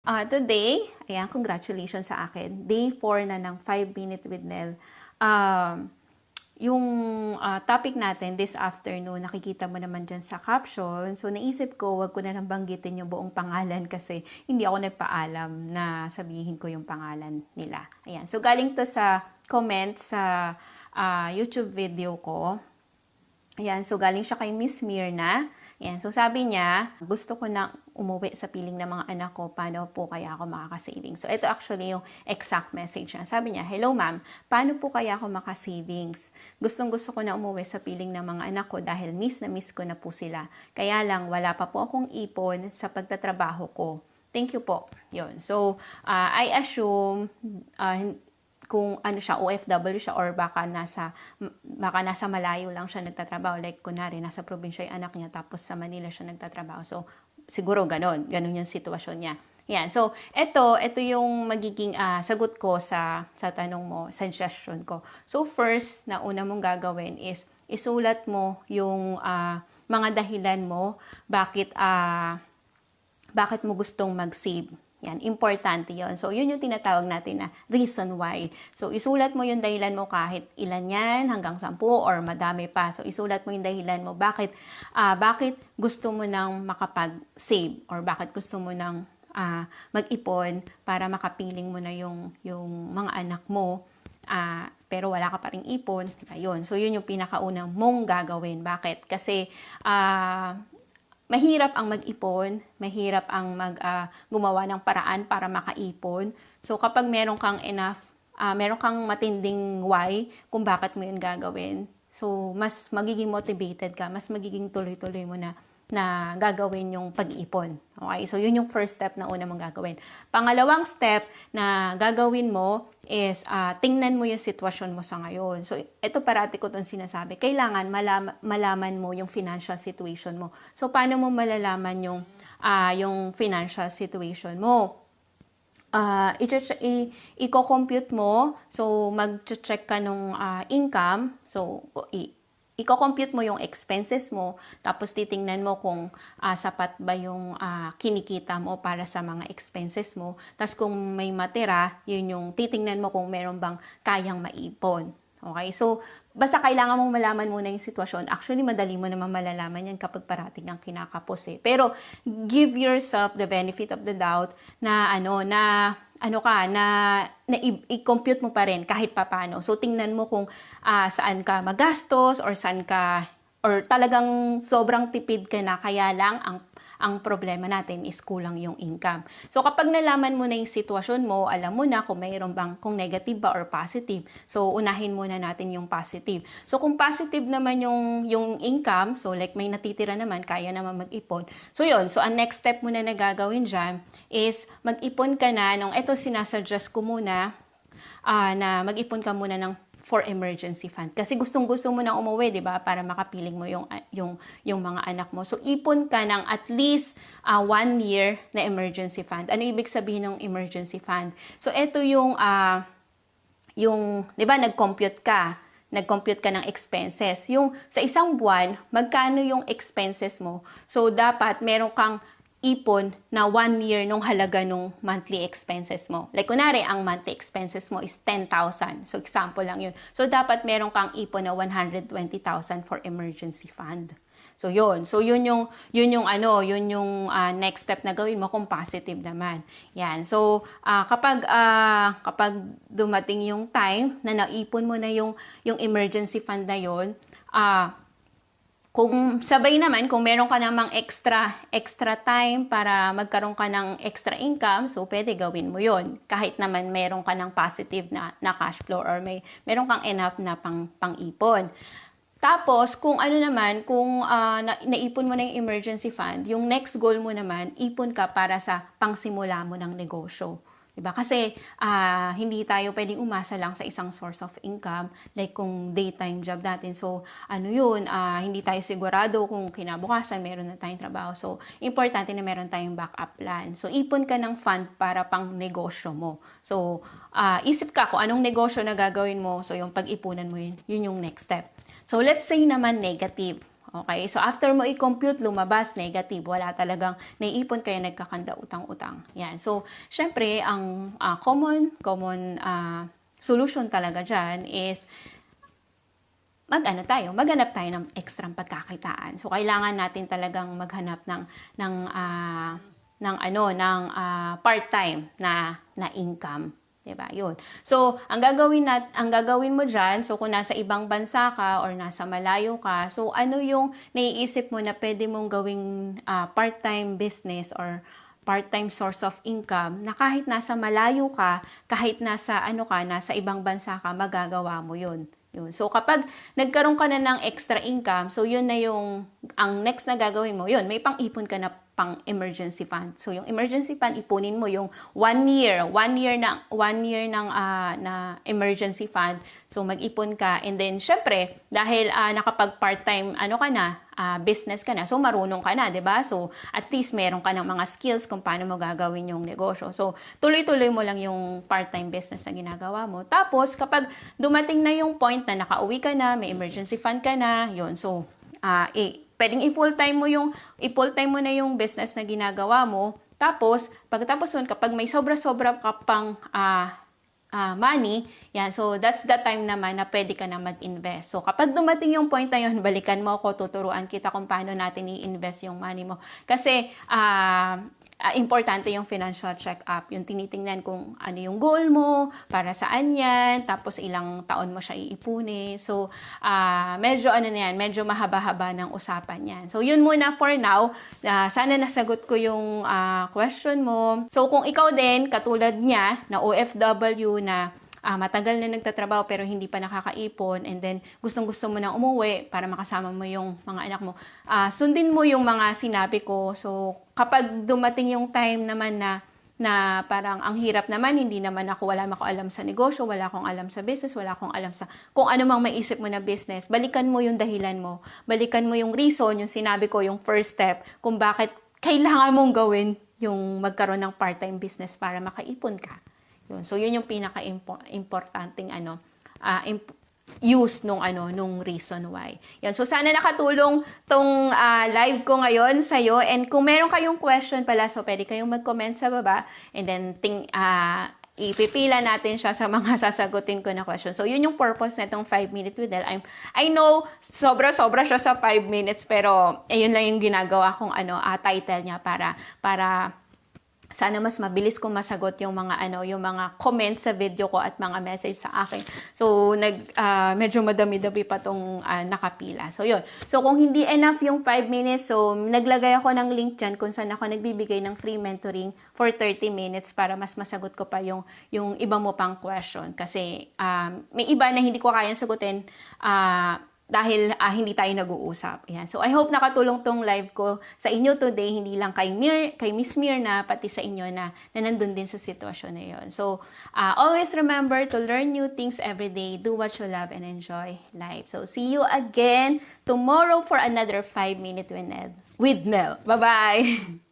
Today, ayan, congratulations sa akin. Day 4 na ng 5 Minute with Nell. Yung topic natin this afternoon, nakikita mo naman dyan sa caption. So, naisip ko, wag ko na lang banggitin yung buong pangalan kasi hindi ako nagpaalam na sabihin ko yung pangalan nila. Ayan. So, galing to sa comment sa YouTube video ko. Ayan, so galing siya kay Miss Mirna. Ayan, so sabi niya, gusto ko na umuwi sa piling ng mga anak ko, paano po kaya ako makaka-savings? So ito actually yung exact message niya. Sabi niya, hello ma'am, paano po kaya ako maka-savings? Gustong-gusto ko na umuwi sa piling ng mga anak ko dahil miss na miss ko na po sila. Kaya lang, wala pa po akong ipon sa pagtatrabaho ko. Thank you po. Yun. So, I assume, kung ano siya, OFW siya or baka nasa malayo lang siya nagtatrabaho. Like, kunwari, nasa probinsya yung anak niya tapos sa Manila siya nagtatrabaho. So, siguro ganon yung sitwasyon niya. Yan. So, ito yung magiging sagot ko sa tanong mo, suggestion ko. So, first na una mong gagawin is isulat mo yung mga dahilan mo bakit mo gustong mag-save. Yan, importante yon. So, yun yung tinatawag natin na reason why. So, isulat mo yung dahilan mo kahit ilan yan, hanggang 10 or madami pa. So, isulat mo yung dahilan mo bakit gusto mo nang makapag-save or bakit gusto mo nang mag-ipon para makapiling mo na yung mga anak mo. Pero wala ka pa ring ipon. Ayun. So, yun yung pinakaunang mong gagawin. Bakit? Kasi, mahirap ang mag-ipon, mahirap ang gumawa ng paraan para makaipon. So, kapag meron kang meron kang matinding why kung bakit mo yun gagawin, so, mas magiging motivated ka, mas magiging tuloy-tuloy mo na gagawin yung pag-iipon. Okay? So, yun yung first step na una mong gagawin. Pangalawang step na gagawin mo is tingnan mo yung sitwasyon mo sa ngayon. So, ito parati ko itong sinasabi. Kailangan malaman mo yung financial situation mo. So, paano mo malalaman yung financial situation mo? I-compute mo. So, mag-check ka nung income. So, i-compute mo yung expenses mo, tapos titingnan mo kung sapat ba yung kinikita mo para sa mga expenses mo. Tapos kung may matira, yun yung titingnan mo kung meron bang kayang maipon. Okay? So, basta kailangan mong malaman muna yung sitwasyon. Actually, madali mo naman malalaman yan kapag parating ang kinakapos eh. Pero, give yourself the benefit of the doubt na i-compute mo pa rin kahit papano. So, tingnan mo kung saan ka magastos or talagang sobrang tipid ka na kaya lang ang problema natin is kulang yung income. So, kapag nalaman mo na yung sitwasyon mo, alam mo na kung mayroon bang, kung negative ba or positive. So, unahin muna natin yung positive. So, kung positive naman yung income, so like may natitira naman, kaya naman mag-ipon. So, yun. So, ang next step mo na gagawin dyan is mag-ipon ka na, ito sinasuggest ko muna, na mag-ipon ka muna for emergency fund. Kasi gustong-gusto mo nang umuwi, 'di ba? Para makapiling mo yung mga anak mo. So ipon ka ng at least 1 year na emergency fund. Ano ibig sabihin ng emergency fund? So ito yung 'di ba, nag-compute ka ng expenses. Yung sa isang buwan, magkano yung expenses mo? So dapat meron kang ipon na 1 year nung halaga nung monthly expenses mo. Like, kunwari, ang monthly expenses mo is 10,000. So, example lang yun. So, dapat meron kang ipon na 120,000 for emergency fund. So, yun. So, yun yung next step na gawin mo kung positive naman. Yan. So, kapag dumating yung time na naipon mo na yung emergency fund na yun, kung sabay naman, kung meron ka namang extra time para magkaroon ka ng extra income, so pwede gawin mo yon. Kahit naman meron ka ng positive na cash flow or meron kang enough na pang-ipon. Tapos, kung naipon mo na yung emergency fund, yung next goal mo naman, ipon ka para sa pangsimula mo ng negosyo. Diba? Kasi hindi tayo pwedeng umasa lang sa isang source of income, like kung daytime job natin. So, hindi tayo sigurado kung kinabukasan meron na tayong trabaho. So, importante na meron tayong backup plan. So, ipon ka ng fund para pang negosyo mo. So, isip ka kung anong negosyo na gagawin mo. So, yung pag-ipunan mo yun yung next step. So, let's say naman negative. Okay? So, after mo i-compute, lumabas, negative. Wala talagang naiipon kaya nagkakanda utang-utang. Yan. So, syempre, ang common solution talaga dyan is maghanap tayo ng extra pagkakitaan. So, kailangan natin talagang maghanap ng part-time na income. Diba? Yun. So, ang gagawin mo dyan, so kung nasa ibang bansa ka or nasa malayo ka, so ano yung naiisip mo na pwede mong gawing part-time business or part-time source of income na kahit nasa malayo ka, kahit nasa ibang bansa ka, magagawa mo yun. So, kapag nagkaroon ka na ng extra income, so yun na ang next na gagawin mo, yun, may pang-ipon ka na pang emergency fund. So, yung emergency fund, ipunin mo yung 1 year na emergency fund. So, mag-ipon ka. And then, syempre, dahil nakapag part-time, business ka na. So, marunong ka na, 'di ba? So, at least meron ka ng mga skills kung paano mo gagawin yung negosyo. So, tuloy-tuloy mo lang yung part-time business na ginagawa mo. Tapos, kapag dumating na yung point na nakauwi ka na, may emergency fund ka na, yun. So, pwedeng i-full time mo na yung business na ginagawa mo. Tapos, pagkatapos nun, kapag may sobra-sobra ka pang money, yan. So, that's the time naman na pwede ka na mag-invest. So, kapag dumating yung point na yun, balikan mo ako, tuturuan kita kung paano natin i-invest yung money mo. Kasi, importante yung financial check-up. Yung tinitingnan kung ano yung goal mo, para saan yan, tapos ilang taon mo siya iipunin. So, medyo mahaba-haba ng usapan yan. So, yun muna for now. Sana nasagot ko yung question mo. So, kung ikaw din, katulad niya, na OFW na matagal na nagtatrabaho pero hindi pa nakakaipon, and then gustong-gusto mo nang umuwi para makasama mo yung mga anak mo, sundin mo yung mga sinabi ko. So, kapag dumating yung time naman na parang ang hirap naman, wala akong alam sa negosyo, wala akong alam sa business, wala akong alam sa kung ano mang maisip mo na business, balikan mo yung dahilan mo, balikan mo yung reason, yung sinabi ko, yung first step, kung bakit kailangan mong gawin yung magkaroon ng part-time business para makaipon ka. Yun. So, yun yung pinaka-importanting use nung reason why. Yan. So, sana nakatulong tong live ko ngayon sa'yo. And kung meron kayong question pala, so pwede kayong mag-comment sa baba. And then, ipipila natin siya sa mga sasagutin ko na question. So, yun yung purpose na itong 5 minute with Del. I know, sobra-sobra siya sa 5 minutes, pero yun lang yung ginagawa kong title niya para sana mas mabilis kong masagot yung mga comments sa video ko at mga message sa akin. So, medyo madami-dami pa tong nakapila. So, yun. So, kung hindi enough yung 5 minutes, so, naglagay ako ng link dyan kung saan ako nagbibigay ng free mentoring for 30 minutes para mas masagot ko pa yung iba mo pang question. Kasi, may iba na hindi ko kayang sagutin, dahil hindi tayo nag-uusap. Ayan. So, I hope nakatulong tong live ko sa inyo today, hindi lang kay Miss Mirna, pati sa inyo na nandun din sa sitwasyon na yun. So, always remember to learn new things every day, do what you love, and enjoy life. So, see you again tomorrow for another 5 minute with Nel. Bye-bye!